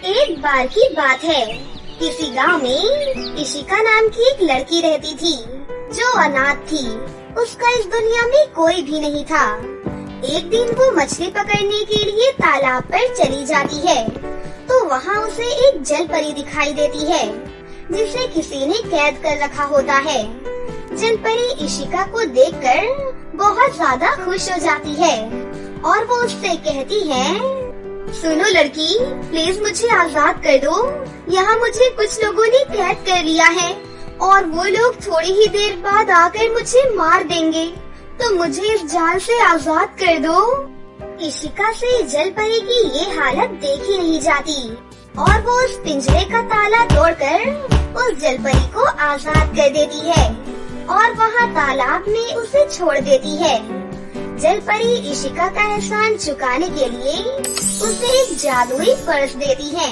एक बार की बात है, किसी गांव में इशिका नाम की एक लड़की रहती थी जो अनाथ थी। उसका इस दुनिया में कोई भी नहीं था। एक दिन वो मछली पकड़ने के लिए तालाब पर चली जाती है तो वहाँ उसे एक जल परी दिखाई देती है जिसे किसी ने कैद कर रखा होता है। जल परी इशिका को देखकर बहुत ज्यादा खुश हो जाती है और वो उससे कहती है, सुनो लड़की, प्लीज मुझे आजाद कर दो। यहाँ मुझे कुछ लोगों ने कैद कर लिया है और वो लोग थोड़ी ही देर बाद आकर मुझे मार देंगे, तो मुझे इस जाल से आजाद कर दो। इशिका से जल परी की ये हालत देखी नहीं जाती और वो उस पिंजरे का ताला तोड़कर उस जल परी को आजाद कर देती है और वहाँ तालाब में उसे छोड़ देती है। जल परी इशिका का एहसान चुकाने के लिए उसे एक जादुई पर्स देती है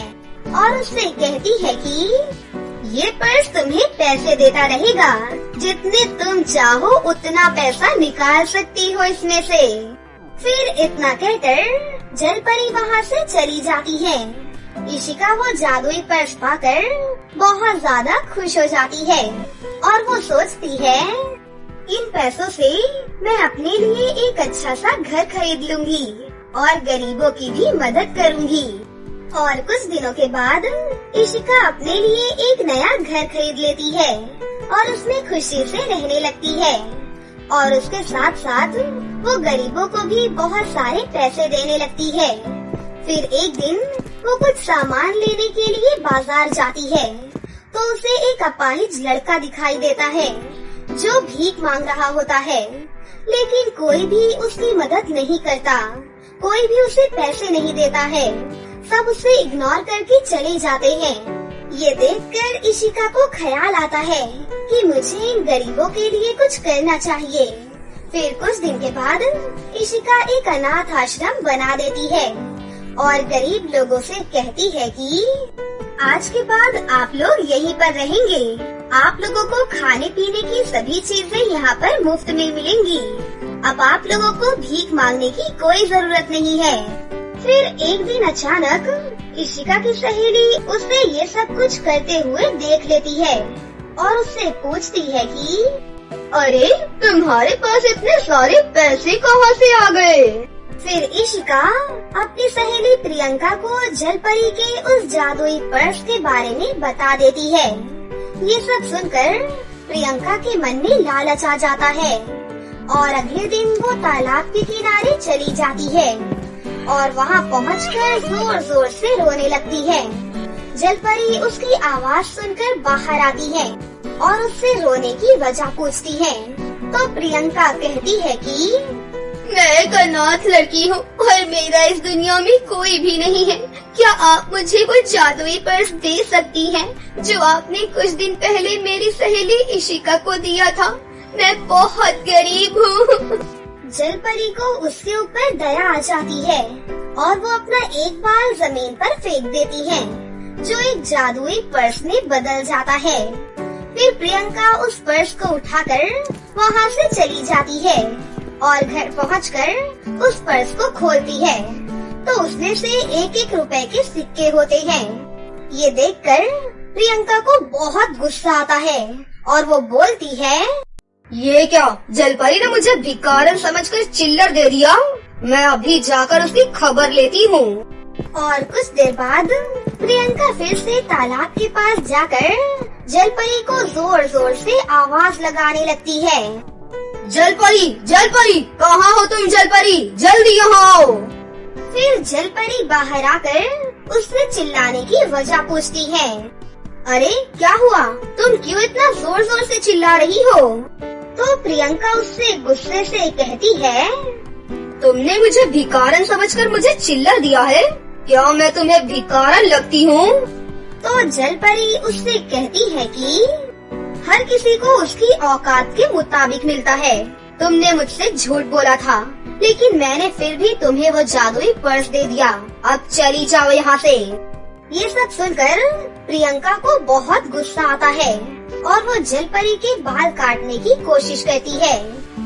और उससे कहती है कि ये पर्स तुम्हें पैसे देता रहेगा, जितने तुम चाहो उतना पैसा निकाल सकती हो इसमें से। फिर इतना कहकर जल परी वहाँ से चली जाती है। इशिका वो जादुई पर्स पाकर बहुत ज्यादा खुश हो जाती है और वो सोचती है, इन पैसों से मैं अपने लिए एक अच्छा सा घर खरीद लूंगी और गरीबों की भी मदद करूंगी। और कुछ दिनों के बाद इशिका अपने लिए एक नया घर खरीद लेती है और उसमें खुशी से रहने लगती है और उसके साथ साथ वो गरीबों को भी बहुत सारे पैसे देने लगती है। फिर एक दिन वो कुछ सामान लेने के लिए बाजार जाती है तो उसे एक अपाहिज लड़का दिखाई देता है जो भीख मांग रहा होता है, लेकिन कोई भी उसकी मदद नहीं करता, कोई भी उसे पैसे नहीं देता है। सब उसे इग्नोर करके चले जाते हैं। ये देखकर इशिका को ख्याल आता है कि मुझे इन गरीबों के लिए कुछ करना चाहिए। फिर कुछ दिन के बाद इशिका एक अनाथ आश्रम बना देती है और गरीब लोगों से कहती है कि आज के बाद आप लोग यहीं पर रहेंगे। आप लोगों को खाने पीने की सभी चीजें यहाँ पर मुफ्त में मिलेंगी। अब आप लोगों को भीख मांगने की कोई जरूरत नहीं है। फिर एक दिन अचानक इशिका की सहेली उसे ये सब कुछ करते हुए देख लेती है और उससे पूछती है कि अरे तुम्हारे पास इतने सारे पैसे कहाँ से आ गए? फिर इशिका अपनी सहेली प्रियंका को जल परी के उस जादुई पर्स के बारे में बता देती है। ये सब सुनकर प्रियंका के मन में लालच आ जाता है और अगले दिन वो तालाब के किनारे चली जाती है और वहाँ पहुँचकर जोर जोर से रोने लगती है। जल परी उसकी आवाज सुनकर बाहर आती है और उससे रोने की वजह पूछती है तो प्रियंका कहती है कि मैं एक अनाथ लड़की हूँ और मेरा इस दुनिया में कोई भी नहीं है। क्या आप मुझे कोई जादुई पर्स दे सकती हैं जो आपने कुछ दिन पहले मेरी सहेली इशिका को दिया था? मैं बहुत गरीब हूँ। जल परी को उसके ऊपर दया आ जाती है और वो अपना एक बाल जमीन पर फेंक देती है जो एक जादुई पर्स में बदल जाता है। फिर प्रियंका उस पर्स को उठाकर वहाँ से चली जाती है और घर पहुंचकर उस पर्स को खोलती है तो उसमें से एक एक रुपए के सिक्के होते हैं। ये देखकर प्रियंका को बहुत गुस्सा आता है और वो बोलती है, ये क्या, जलपरी ने मुझे भिखारन समझकर चिल्लर दे दिया। मैं अभी जाकर उसकी खबर लेती हूँ। और कुछ देर बाद प्रियंका फिर से तालाब के पास जाकर जलपरी को जोर जोर से आवाज लगाने लगती है, जलपरी कहाँ हो तुम? जलपरी जल्दी यहाँ आओ। फिर जलपरी बाहर आकर उससे चिल्लाने की वजह पूछती है, अरे क्या हुआ, तुम क्यों इतना जोर जोर से चिल्ला रही हो? तो प्रियंका उससे गुस्से से कहती है, तुमने मुझे भिखारन समझकर मुझे चिल्ला दिया है, क्या मैं तुम्हें भिखारन लगती हूँ? तो जलपरी उससे कहती है कि हर किसी को उसकी औकात के मुताबिक मिलता है। तुमने मुझसे झूठ बोला था, लेकिन मैंने फिर भी तुम्हें वो जादुई पर्स दे दिया। अब चली जाओ यहाँ से। ये सब सुनकर प्रियंका को बहुत गुस्सा आता है और वो जलपरी के बाल काटने की कोशिश करती है,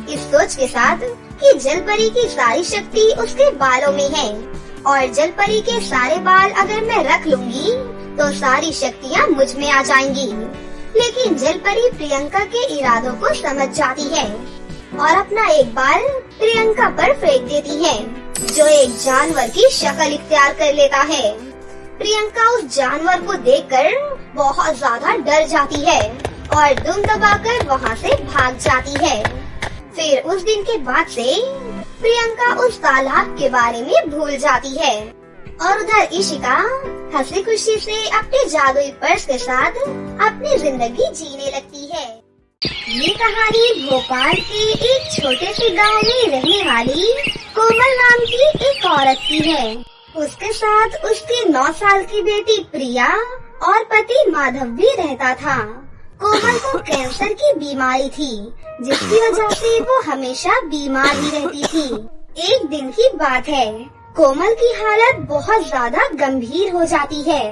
इस सोच के साथ कि जलपरी की सारी शक्ति उसके बालों में है और जल परी के सारे बाल अगर मैं रख लूंगी तो सारी शक्तियाँ मुझ में आ जाएंगी। लेकिन जल परी प्रियंका के इरादों को समझ जाती है और अपना एक बाल प्रियंका पर फेंक देती है, जो एक जानवर की शक्ल इख्तियार कर लेता है। प्रियंका उस जानवर को देखकर बहुत ज्यादा डर जाती है और दुम दबाकर वहाँ से भाग जाती है। फिर उस दिन के बाद से प्रियंका उस तालाब के बारे में भूल जाती है और उधर इशिका हंसी खुशी से अपने जादुई पर्स के साथ अपनी जिंदगी जीने लगती है। ये कहानी भोपाल के एक छोटे से गांव में रहने वाली कोमल नाम की एक औरत की है। उसके साथ उसकी 9 साल की बेटी प्रिया और पति माधव भी रहता था। कोमल को कैंसर की बीमारी थी, जिसकी वजह से वो हमेशा बीमार ही रहती थी। एक दिन की बात है, कोमल की हालत बहुत ज्यादा गंभीर हो जाती है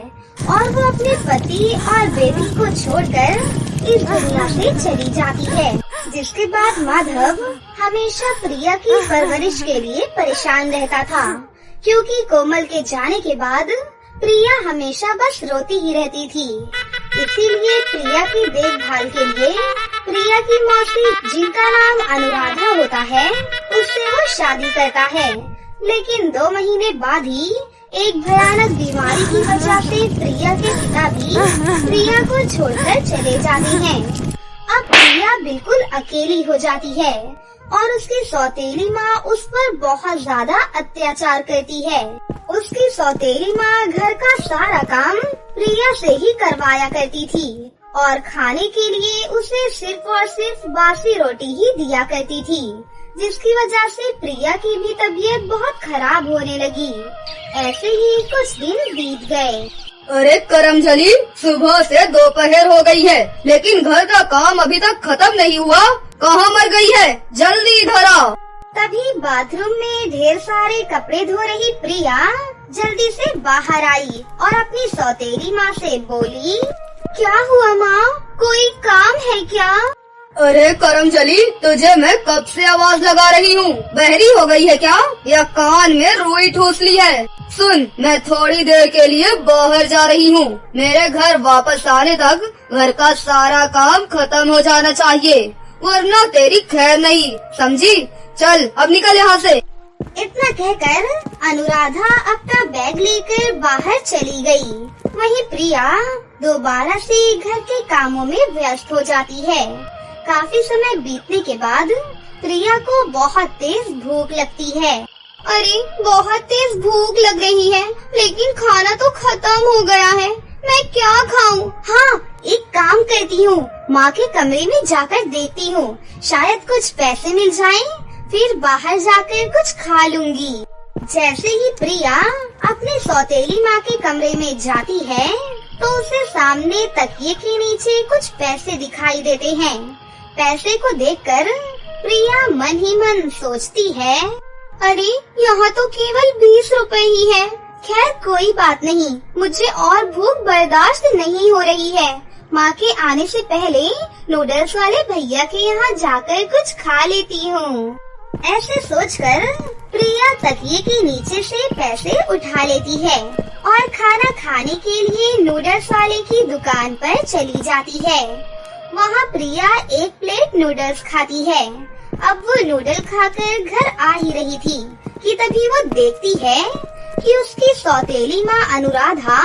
और वो अपने पति और बेटी को छोड़कर इस दुनिया से चली जाती है। जिसके बाद माधव हमेशा प्रिया की परवरिश के लिए परेशान रहता था, क्योंकि कोमल के जाने के बाद प्रिया हमेशा बस रोती ही रहती थी। इसीलिए प्रिया की देखभाल के लिए प्रिया की मौसी, जिनका नाम अनुराधा होता है, उससे वो शादी करता है। लेकिन 2 महीने बाद ही एक भयानक बीमारी की वजह से प्रिया के पिता भी प्रिया को छोड़कर चले जाते हैं। अब प्रिया बिल्कुल अकेली हो जाती है और उसकी सौतेली माँ उस पर बहुत ज्यादा अत्याचार करती है। उसकी सौतेली माँ घर का सारा काम प्रिया से ही करवाया करती थी और खाने के लिए उसे सिर्फ और सिर्फ बासी रोटी ही दिया करती थी, जिसकी वजह से प्रिया की भी तबीयत बहुत खराब होने लगी। ऐसे ही कुछ दिन बीत गए। अरे करमजली, सुबह से दोपहर हो गई है, लेकिन घर का काम अभी तक खत्म नहीं हुआ। कहाँ मर गई है? जल्दी इधर आओ। तभी बाथरूम में ढेर सारे कपड़े धो रही प्रिया जल्दी से बाहर आई और अपनी सौतेली माँ से बोली, क्या हुआ माँ, कोई काम है क्या? अरे करमजली, तुझे मैं कब से आवाज लगा रही हूँ, बहरी हो गई है क्या या कान में रुई ठूस ली है? सुन, मैं थोड़ी देर के लिए बाहर जा रही हूँ। मेरे घर वापस आने तक घर का सारा काम खत्म हो जाना चाहिए, वरना तेरी खैर नहीं, समझी? चल अब निकल यहाँ से। इतना कहकर अनुराधा अपना बैग लेकर बाहर चली गई। वहीं प्रिया दोबारा से घर के कामों में व्यस्त हो जाती है। काफी समय बीतने के बाद प्रिया को बहुत तेज भूख लगती है। अरे बहुत तेज भूख लग रही है, लेकिन खाना तो खत्म हो गया है, मैं क्या खाऊं? हाँ, एक काम करती हूँ, माँ के कमरे में जाकर देखती हूँ, शायद कुछ पैसे मिल जाएं, फिर बाहर जाकर कुछ खा लूंगी। जैसे ही प्रिया अपने सौतेली माँ के कमरे में जाती है तो उसे सामने तकिए के नीचे कुछ पैसे दिखाई देते हैं। पैसे को देखकर प्रिया मन ही मन सोचती है, अरे यहाँ तो केवल 20 रुपए ही है। खैर कोई बात नहीं, मुझे और भूख बर्दाश्त नहीं हो रही है। माँ के आने से पहले नूडल्स वाले भैया के यहाँ जाकर कुछ खा लेती हूँ। ऐसे सोचकर प्रिया तकिए के नीचे से पैसे उठा लेती है और खाना खाने के लिए नूडल्स वाले की दुकान पर चली जाती है। वहाँ प्रिया 1 प्लेट नूडल्स खाती है। अब वो नूडल खाकर घर आ ही रही थी कि तभी वो देखती है कि उसकी सौतेली माँ अनुराधा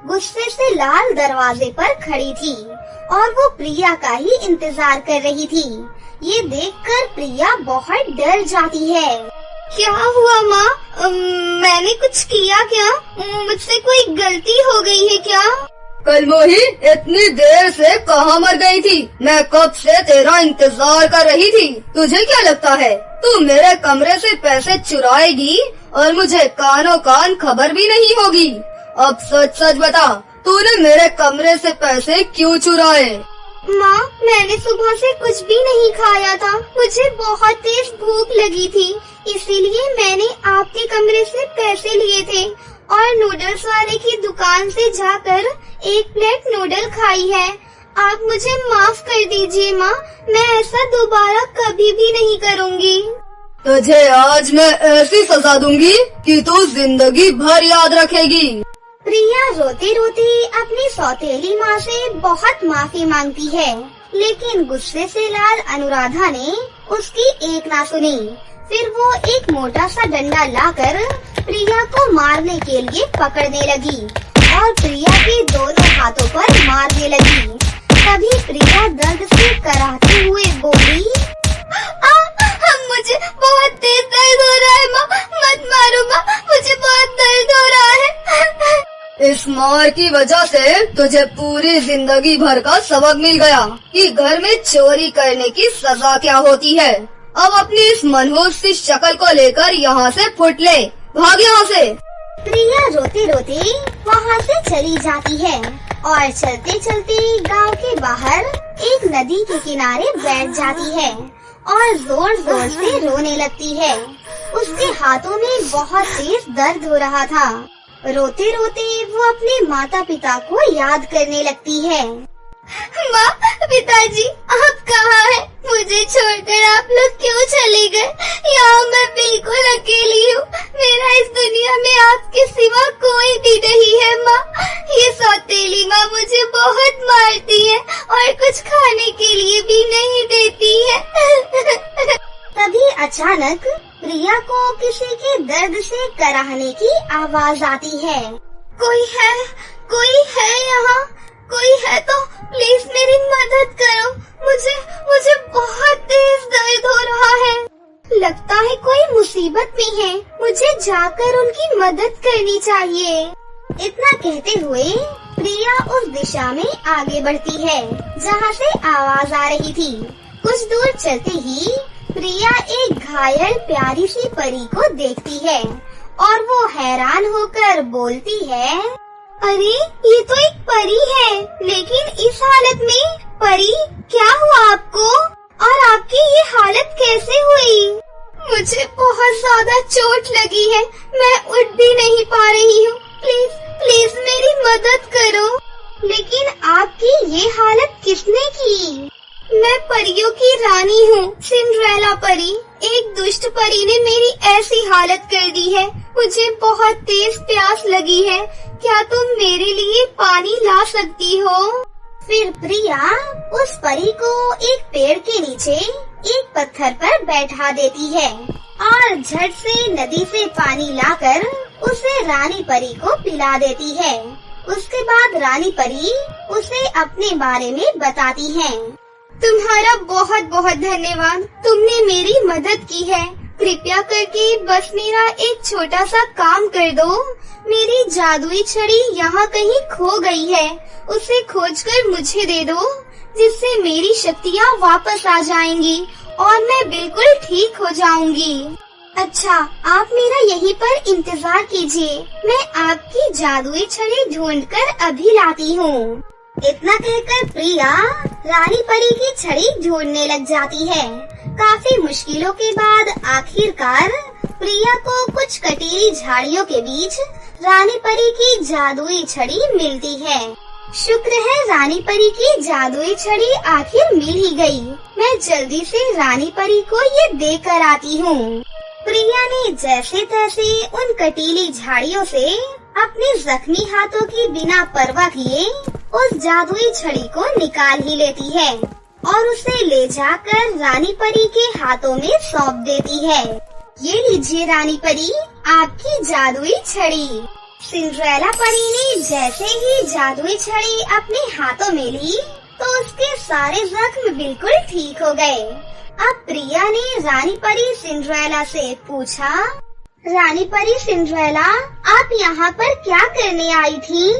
गुस्से से लाल दरवाजे पर खड़ी थी और वो प्रिया का ही इंतजार कर रही थी। ये देखकर प्रिया बहुत डर जाती है। क्या हुआ माँ? मैंने कुछ किया क्या? मुझसे कोई गलती हो गई है क्या? कलमोही, इतनी देर से कहाँ मर गई थी? मैं कब से तेरा इंतजार कर रही थी। तुझे क्या लगता है तू मेरे कमरे से पैसे चुराएगी और मुझे कानों कान खबर भी नहीं होगी? अब सच सच बता, तूने मेरे कमरे से पैसे क्यों चुराए? माँ, मैंने सुबह से कुछ भी नहीं खाया था, मुझे बहुत तेज भूख लगी थी, इसीलिए मैंने आपके कमरे से पैसे लिए थे और नूडल्स वाले की दुकान से जाकर 1 प्लेट नूडल खाई है। आप मुझे माफ कर दीजिए माँ, मैं ऐसा दोबारा कभी भी नहीं करूँगी। तुझे आज मैं ऐसी सजा दूंगी कि तू जिंदगी भर याद रखेगी। प्रिया रोते रोते अपनी सौतेली माँ से बहुत माफी मांगती है, लेकिन गुस्से से लाल अनुराधा ने उसकी एक ना सुनी। फिर वो एक मोटा सा डंडा लाकर प्रिया को मारने के लिए पकड़ने लगी और प्रिया के दोनों हाथों पर मारने लगी। तभी प्रिया दर्द से कराहते हुए बोली, मुझे बहुत तेज दर्द हो रहा है माँ, मत मारो माँ, मुझे बहुत दर्द हो रहा है। इस मार की वजह से तुझे पूरी जिंदगी भर का सबक मिल गया कि घर में चोरी करने की सजा क्या होती है। अब अपनी इस मनहूस सी शक्ल को लेकर यहाँ से फुट ले, भाग यहाँ से। प्रिया रोते रोते वहाँ से चली जाती है और चलते चलते गांव के बाहर एक नदी के किनारे बैठ जाती है और जोर जोर से रोने लगती है। उसके हाथों में बहुत तेज दर्द हो रहा था। रोते रोते वो अपने माता पिता को याद करने लगती है। माँ, पिताजी, आप कहाँ हैं? मुझे छोड़कर आप लोग क्यों चले गए? यहाँ मैं बिल्कुल अकेली हूँ। मेरा इस दुनिया में आपके सिवा कोई भी नहीं है माँ। ये सौतेली माँ मुझे बहुत मारती है और कुछ खाने के लिए भी नहीं देती है। तभी अचानक प्रिया को किसी के दर्द से कराहने की आवाज आती है। कोई है यहाँ? कोई है तो प्लीज मेरी मदद करो। मुझे बहुत तेज दर्द हो रहा है। लगता है कोई मुसीबत में है। मुझे जाकर उनकी मदद करनी चाहिए। इतना कहते हुए प्रिया उस दिशा में आगे बढ़ती है जहाँ से आवाज आ रही थी। कुछ दूर चलते ही प्रिया एक घायल प्यारी सी परी को देखती है और वो हैरान होकर बोलती है, अरे ये तो एक परी है, लेकिन इस हालत में। परी, क्या हुआ आपको और आपकी ये हालत कैसे हुई? मुझे बहुत ज्यादा चोट लगी है, मैं उठ भी नहीं पा रही हूँ। प्लीज मेरी मदद करो। लेकिन आपकी ये हालत किसने की? मैं परियों की रानी हूँ, सिंड्रेला परी। एक दुष्ट परी ने मेरी ऐसी हालत कर दी है। मुझे बहुत तेज प्यास लगी है। क्या तुम मेरे लिए पानी ला सकती हो? फिर प्रिया उस परी को एक पेड़ के नीचे एक पत्थर पर बैठा देती है और झट से नदी से पानी लाकर उसे रानी परी को पिला देती है। उसके बाद रानी परी उसे अपने बारे में बताती है। तुम्हारा बहुत बहुत धन्यवाद, तुमने मेरी मदद की है। कृपया करके बस मेरा एक छोटा सा काम कर दो। मेरी जादुई छड़ी यहाँ कहीं खो गई है, उसे खोजकर मुझे दे दो, जिससे मेरी शक्तियाँ वापस आ जाएंगी और मैं बिल्कुल ठीक हो जाऊंगी। अच्छा, आप मेरा यहीं पर इंतजार कीजिए, मैं आपकी जादुई छड़ी ढूंढकर अभी लाती हूँ। इतना कहकर प्रिया रानी परी की छड़ी ढूंढने लग जाती है। काफी मुश्किलों के बाद आखिरकार प्रिया को कुछ कटीली झाड़ियों के बीच रानी परी की जादुई छड़ी मिलती है। शुक्र है रानी परी की जादुई छड़ी आखिर मिल ही गई। मैं जल्दी से रानी परी को ये देकर आती हूँ। प्रिया ने जैसे तैसे उन कटीली झाड़ियों से अपने जख्मी हाथों की बिना परवाह किए उस जादुई छड़ी को निकाल ही लेती है और उसे ले जाकर रानी परी के हाथों में सौंप देती है। ये लीजिए रानी परी, आपकी जादुई छड़ी। सिंड्रेला परी ने जैसे ही जादुई छड़ी अपने हाथों में ली तो उसके सारे जख्म बिल्कुल ठीक हो गए। अब प्रिया ने रानी परी सिंड्रेला से पूछा, रानी परी सिंड्रेला, आप यहाँ पर क्या करने आई थी?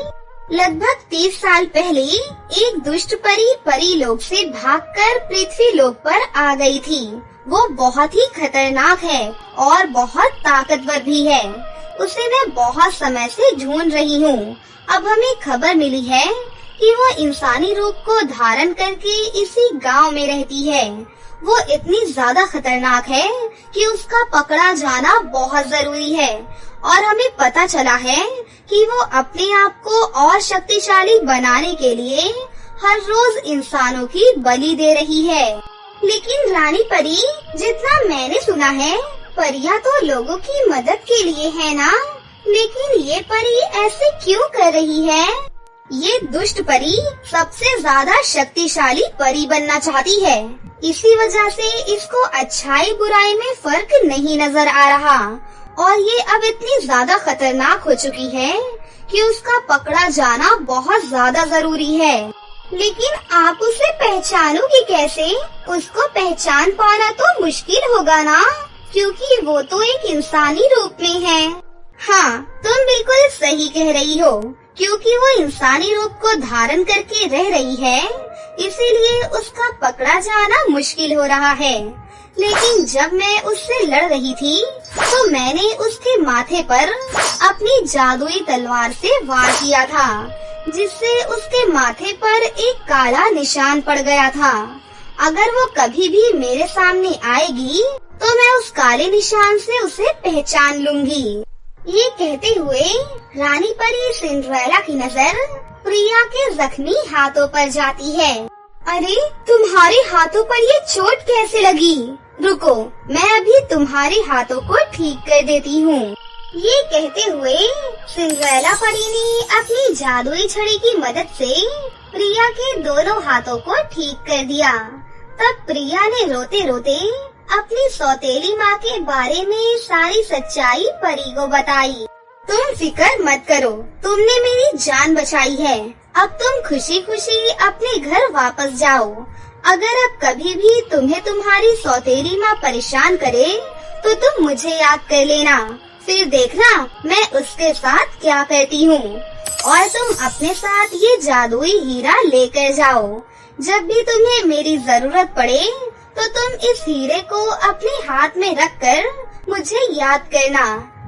लगभग 30 साल पहले एक दुष्ट परी परीलोक से भागकर पृथ्वी लोक पर आ गई थी। वो बहुत ही खतरनाक है और बहुत ताकतवर भी है। उसे मैं बहुत समय से ढूंढ रही हूँ। अब हमें खबर मिली है कि वो इंसानी रूप को धारण करके इसी गांव में रहती है। वो इतनी ज्यादा खतरनाक है कि उसका पकड़ा जाना बहुत जरूरी है और हमें पता चला है कि वो अपने आप को और शक्तिशाली बनाने के लिए हर रोज इंसानों की बलि दे रही है। लेकिन रानी परी, जितना मैंने सुना है परियां तो लोगों की मदद के लिए है ना, लेकिन ये परी ऐसे क्यों कर रही है? ये दुष्ट परी सबसे ज्यादा शक्तिशाली परी बनना चाहती है, इसी वजह से इसको अच्छाई बुराई में फर्क नहीं नजर आ रहा और ये अब इतनी ज्यादा खतरनाक हो चुकी है कि उसका पकड़ा जाना बहुत ज्यादा जरूरी है। लेकिन आप उसे पहचानोगी कैसे? उसको पहचान पाना तो मुश्किल होगा ना, क्योंकि वो तो एक इंसानी रूप में है। हाँ, तुम बिल्कुल सही कह रही हो, क्योंकि वो इंसानी रूप को धारण करके रह रही है, इसीलिए उसका पकड़ा जाना मुश्किल हो रहा है। लेकिन जब मैं उससे लड़ रही थी तो मैंने उसके माथे पर अपनी जादुई तलवार से वार किया था, जिससे उसके माथे पर एक काला निशान पड़ गया था। अगर वो कभी भी मेरे सामने आएगी तो मैं उस काले निशान से उसे पहचान लूंगी। ये कहते हुए रानी परी सिंड्रेला की नजर प्रिया के जख्मी हाथों पर जाती है। अरे, तुम्हारे हाथों पर ये चोट कैसे लगी? रुको, मैं अभी तुम्हारे हाथों को ठीक कर देती हूँ। ये कहते हुए सिंड्रेला परी ने अपनी जादुई छड़ी की मदद से प्रिया के दोनों हाथों को ठीक कर दिया। तब प्रिया ने रोते रोते अपनी सौतेली माँ के बारे में सारी सच्चाई परी को बताई। तुम फिक्र मत करो, तुमने मेरी जान बचाई है। अब तुम खुशी खुशी अपने घर वापस जाओ। अगर अब कभी भी तुम्हें तुम्हारी सौतेली माँ परेशान करे तो तुम मुझे याद कर लेना, फिर देखना मैं उसके साथ क्या करती हूँ। और तुम अपने साथ ये जादुई हीरा लेकर जाओ। जब भी तुम्हें मेरी जरूरत पड़े तो तुम इस हीरे को अपने हाथ में रखकर मुझे याद करना,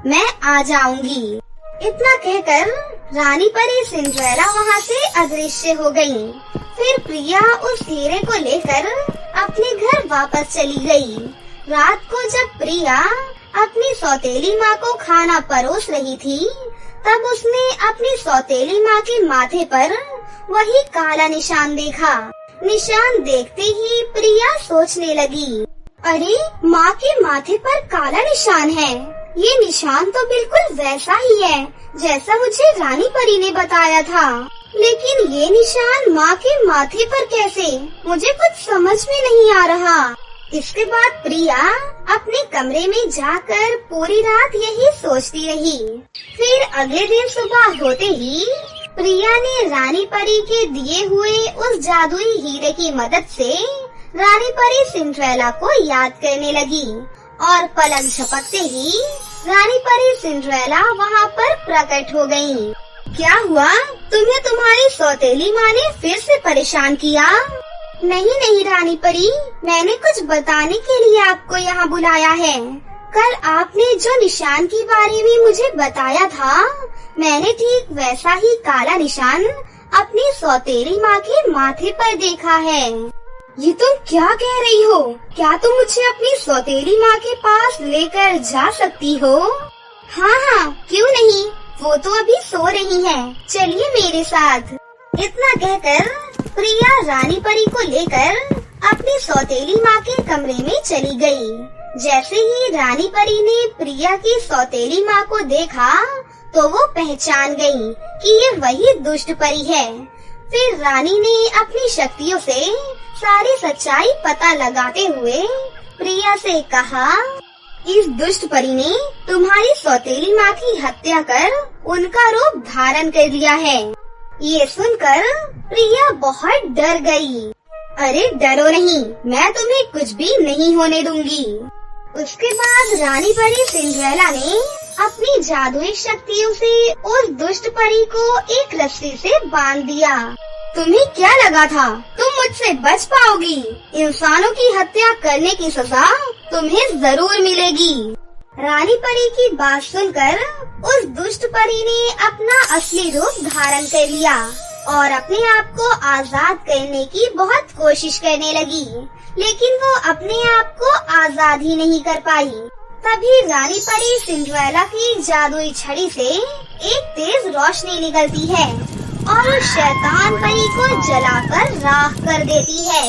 मैं आ जाऊंगी। इतना कहकर रानी परी सिंड्रेला वहाँ से अदृश्य हो गयी। फिर प्रिया उस हीरे को लेकर अपने घर वापस चली गई। रात को जब प्रिया अपनी सौतेली माँ को खाना परोस रही थी, तब उसने अपनी सौतेली माँ के माथे पर वही काला निशान देखा। निशान देखते ही प्रिया सोचने लगी, अरे, माँ के माथे पर काला निशान है। ये निशान तो बिल्कुल वैसा ही है जैसा मुझे रानी परी ने बताया था, लेकिन ये निशान माँ के माथे पर कैसे? मुझे कुछ समझ में नहीं आ रहा। इसके बाद प्रिया अपने कमरे में जाकर पूरी रात यही सोचती रही। फिर अगले दिन सुबह होते ही प्रिया ने रानी परी के दिए हुए उस जादुई हीरे की मदद से रानी परी सिंड्रेला को याद करने लगी और पलक झपकते ही रानी परी सिंड्रेला वहाँ पर प्रकट हो गयी। क्या हुआ? तुम्हें तुम्हारी सौतेली माँ ने फिर से परेशान किया? नहीं रानी परी, मैंने कुछ बताने के लिए आपको यहाँ बुलाया है। कल आपने जो निशान के बारे में मुझे बताया था, मैंने ठीक वैसा ही काला निशान अपनी सौतेली माँ के माथे पर देखा है। ये तुम क्या कह रही हो? क्या तुम मुझे अपनी सौतेली माँ के पास लेकर जा सकती हो? हाँ, क्यों नहीं, वो तो अभी सो रही है, चलिए मेरे साथ। इतना कहकर प्रिया रानी परी को लेकर अपनी सौतेली माँ के कमरे में चली गई। जैसे ही रानी परी ने प्रिया की सौतेली माँ को देखा तो वो पहचान गई कि ये वही दुष्ट परी है। फिर रानी ने अपनी शक्तियों से सारी सच्चाई पता लगाते हुए प्रिया से कहा, इस दुष्ट परी ने तुम्हारी सौतेली माँ की हत्या कर उनका रूप धारण कर लिया है। ये सुनकर प्रिया बहुत डर गई। अरे डरो नहीं, मैं तुम्हें कुछ भी नहीं होने दूंगी। उसके बाद रानी परी सिंड्रेला ने अपनी जादुई शक्तियों से उस दुष्ट परी को एक रस्सी से बांध दिया। तुम्हें क्या लगा था तुम मुझसे बच पाओगी? इंसानों की हत्या करने की सजा तुम्हें जरूर मिलेगी। रानी परी की बात सुनकर उस दुष्ट परी ने अपना असली रूप धारण कर लिया और अपने आप को आजाद करने की बहुत कोशिश करने लगी, लेकिन वो अपने आप को आजाद ही नहीं कर पाई। तभी रानी परी सिंड्रेला की जादुई छड़ी से एक तेज रोशनी निकलती है और उस शैतान परी को जलाकर राख कर देती है।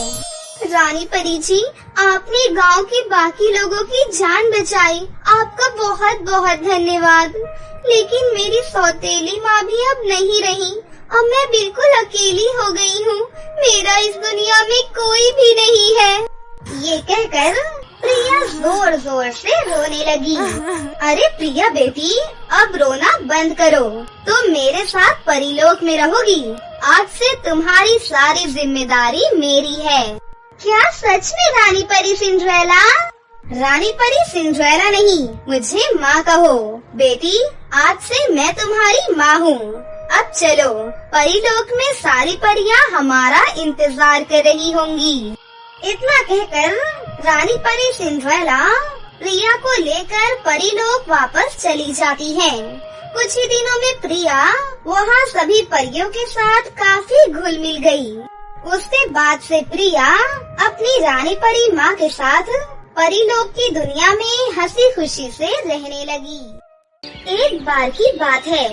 रानी परी जी, आपने गांव के बाकी लोगों की जान बचाई, आपका बहुत बहुत धन्यवाद। लेकिन मेरी सौतेली माँ भी अब नहीं रही, अब मैं बिल्कुल अकेली हो गई हूँ। मेरा इस दुनिया में कोई भी नहीं है। ये कहकर प्रिया जोर जोर से रोने लगी। अरे प्रिया बेटी, अब रोना बंद करो, तुम मेरे साथ परीलोक में रहोगी। आज से तुम्हारी सारी जिम्मेदारी मेरी है। क्या सच में रानी परी सिंड्रेला? रानी परी सिंड्रेला नहीं, मुझे माँ कहो। बेटी, आज से मैं तुम्हारी माँ हूँ। अब चलो, परीलोक में सारी परियां हमारा इंतजार कर रही होंगी। इतना कहकर रानी परी सिंड्रेला प्रिया को लेकर परीलोक वापस चली जाती है। कुछ ही दिनों में प्रिया वहाँ सभी परियों के साथ काफी घुल मिल गई। उसके बाद से प्रिया अपनी रानी परी माँ के साथ परीलोक की दुनिया में हंसी खुशी से रहने लगी। एक बार की बात है,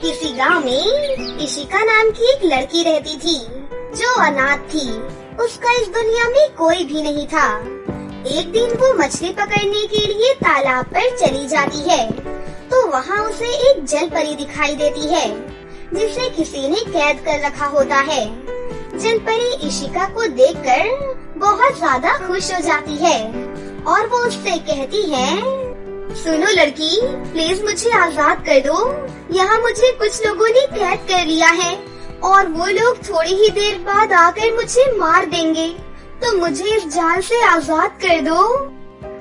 किसी गांव में इशिका नाम की एक लड़की रहती थी जो अनाथ थी। उसका इस दुनिया में कोई भी नहीं था। एक दिन वो मछली पकड़ने के लिए तालाब पर चली जाती है तो वहाँ उसे एक जल परी दिखाई देती है जिसे किसी ने कैद कर रखा होता है। जल परी इशिका को देखकर बहुत ज्यादा खुश हो जाती है और वो उससे कहती है, सुनो लड़की, प्लीज मुझे आजाद कर दो। यहाँ मुझे कुछ लोगों ने कैद कर लिया है और वो लोग थोड़ी ही देर बाद आकर मुझे मार देंगे, तो मुझे इस जाल से आजाद कर दो।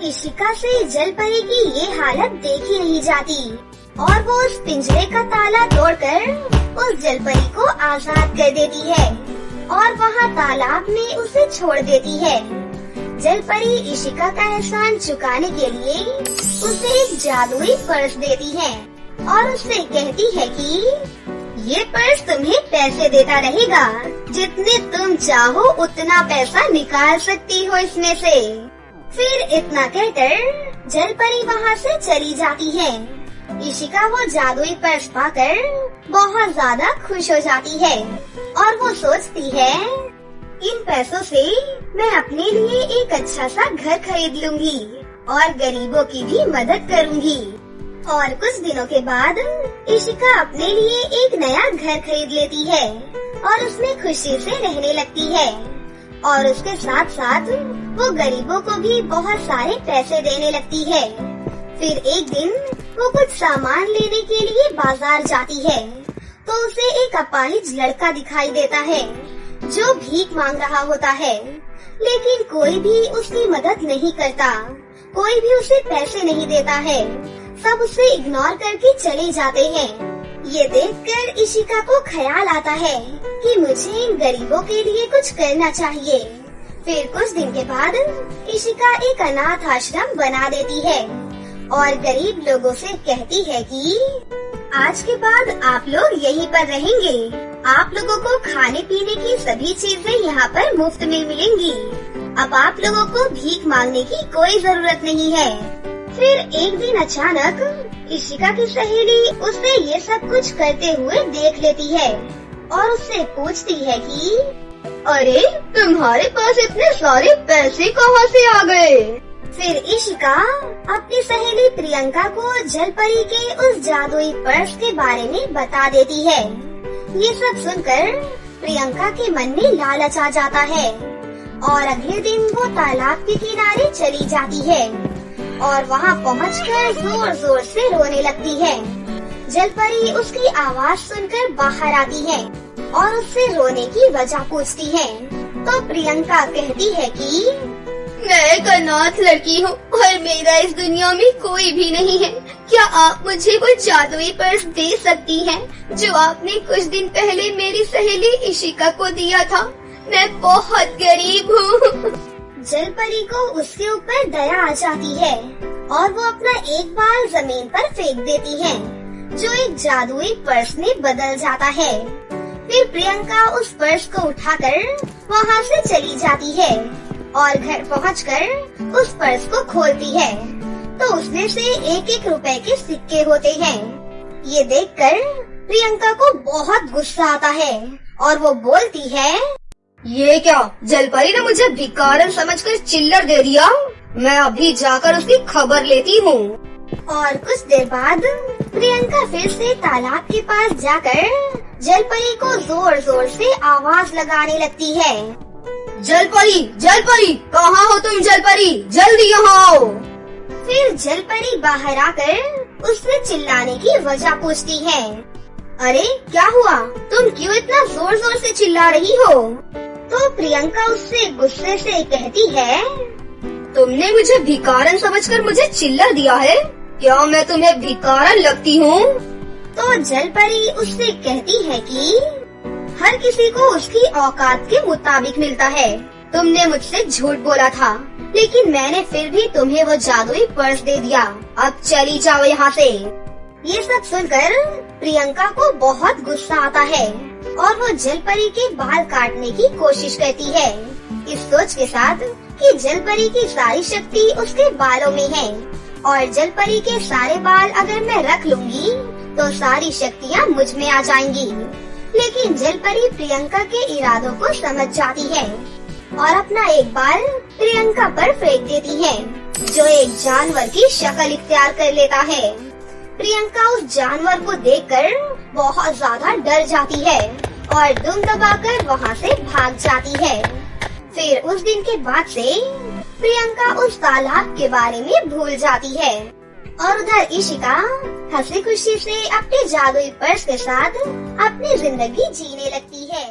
इशिका से जल परी की ये हालत देखी नहीं जाती और वो उस पिंजरे का ताला तोड़कर उस जल परी को आजाद कर देती है और वहाँ तालाब में उसे छोड़ देती है। जल परी इशिका का एहसान चुकाने के लिए उसे एक जादुई पर्स देती है और उससे कहती है कि ये पर्स तुम्हें पैसे देता रहेगा, जितने तुम चाहो उतना पैसा निकाल सकती हो इसमें से। फिर इतना कहकर जल परी वहाँ से चली जाती है। इशिका वो जादुई पर्स पाकर बहुत ज्यादा खुश हो जाती है और वो सोचती है, इन पैसों से मैं अपने लिए एक अच्छा सा घर खरीद लूंगी और गरीबों की भी मदद करूंगी। और कुछ दिनों के बाद इशिका अपने लिए एक नया घर खरीद लेती है और उसमें खुशी से रहने लगती है और उसके साथ साथ वो गरीबों को भी बहुत सारे पैसे देने लगती है। फिर एक दिन वो कुछ सामान लेने के लिए बाजार जाती है तो उसे एक अपाहिज लड़का दिखाई देता है जो भीख मांग रहा होता है, लेकिन कोई भी उसकी मदद नहीं करता, कोई भी उसे पैसे नहीं देता है, सब उसे इग्नोर करके चले जाते हैं। ये देखकर इशिका को ख्याल आता है कि मुझे इन गरीबों के लिए कुछ करना चाहिए। फिर कुछ दिन के बाद इशिका एक अनाथ आश्रम बना देती है और गरीब लोगों से कहती है कि आज के बाद आप लोग यहीं पर रहेंगे। आप लोगों को खाने पीने की सभी चीजें यहाँ पर मुफ्त में मिलेंगी। अब आप लोगों को भीख मांगने की कोई जरूरत नहीं है। फिर एक दिन अचानक इशिका की सहेली उसे ये सब कुछ करते हुए देख लेती है और उससे पूछती है कि अरे तुम्हारे पास इतने सारे पैसे कहाँ से आ गए? फिर इशिका अपनी सहेली प्रियंका को जल परी के उस जादुई पर्स के बारे में बता देती है। ये सब सुनकर प्रियंका के मन में लालच आ जाता है और अगले दिन वो तालाब के किनारे चली जाती है और वहाँ पहुँचकर जोर जोर से रोने लगती है। जल परी उसकी आवाज सुनकर बाहर आती है और उससे रोने की वजह पूछती है तो प्रियंका कहती है कि मैं एक अनाथ लड़की हूँ और मेरा इस दुनिया में कोई भी नहीं है। क्या आप मुझे वो जादुई पर्स दे सकती हैं जो आपने कुछ दिन पहले मेरी सहेली इशिका को दिया था? मैं बहुत गरीब हूँ। जल परी को उसके ऊपर दया आ जाती है और वो अपना एक बाल जमीन पर फेंक देती है जो एक जादुई पर्स में बदल जाता है। फिर प्रियंका उस पर्स को उठाकर वहाँ से चली जाती है और घर पहुंचकर उस पर्स को खोलती है तो उसमें से एक एक रुपए के सिक्के होते हैं। ये देखकर प्रियंका को बहुत गुस्सा आता है और वो बोलती है, ये क्या, जलपरी ने मुझे भिखारन समझकर चिल्लर दे दिया? मैं अभी जाकर उसकी खबर लेती हूँ। और कुछ देर बाद प्रियंका फिर से तालाब के पास जाकर जलपरी को जोर जोर से आवाज लगाने लगती है। जलपरी, जलपरी, कहाँ हो तुम जलपरी? जल्दी यहाँ आओ। फिर जलपरी बाहर आकर उससे चिल्लाने की वजह पूछती है। अरे क्या हुआ, तुम क्यों इतना जोर जोर से चिल्ला रही हो? तो प्रियंका उससे गुस्से से कहती है, तुमने मुझे भिखारन समझकर मुझे चिल्ला दिया है? क्या मैं तुम्हें भिखारन लगती हूँ? तो जलपरी उससे कहती है कि हर किसी को उसकी औकात के मुताबिक मिलता है। तुमने मुझसे झूठ बोला था, लेकिन मैंने फिर भी तुम्हें वो जादुई पर्स दे दिया। अब चली जाओ यहाँ से। ये सब सुनकर प्रियंका को बहुत गुस्सा आता है और वो जलपरी के बाल काटने की कोशिश करती है, इस सोच के साथ कि जलपरी की सारी शक्ति उसके बालों में है और जलपरी के सारे बाल अगर मैं रख लूंगी तो सारी शक्तियाँ मुझ में आ जाएंगी। लेकिन जलपरी प्रियंका के इरादों को समझ जाती है और अपना एक बाल प्रियंका पर फेंक देती है, जो एक जानवर की शक्ल इख्तियार कर लेता है। प्रियंका उस जानवर को देखकर बहुत ज्यादा डर जाती है और दुम दबाकर वहाँ से भाग जाती है। फिर उस दिन के बाद से प्रियंका उस तालाब के बारे में भूल जाती है और उधर इशिका हंसी खुशी से अपने जादुई पर्स के साथ अपनी जिंदगी जीने लगती है।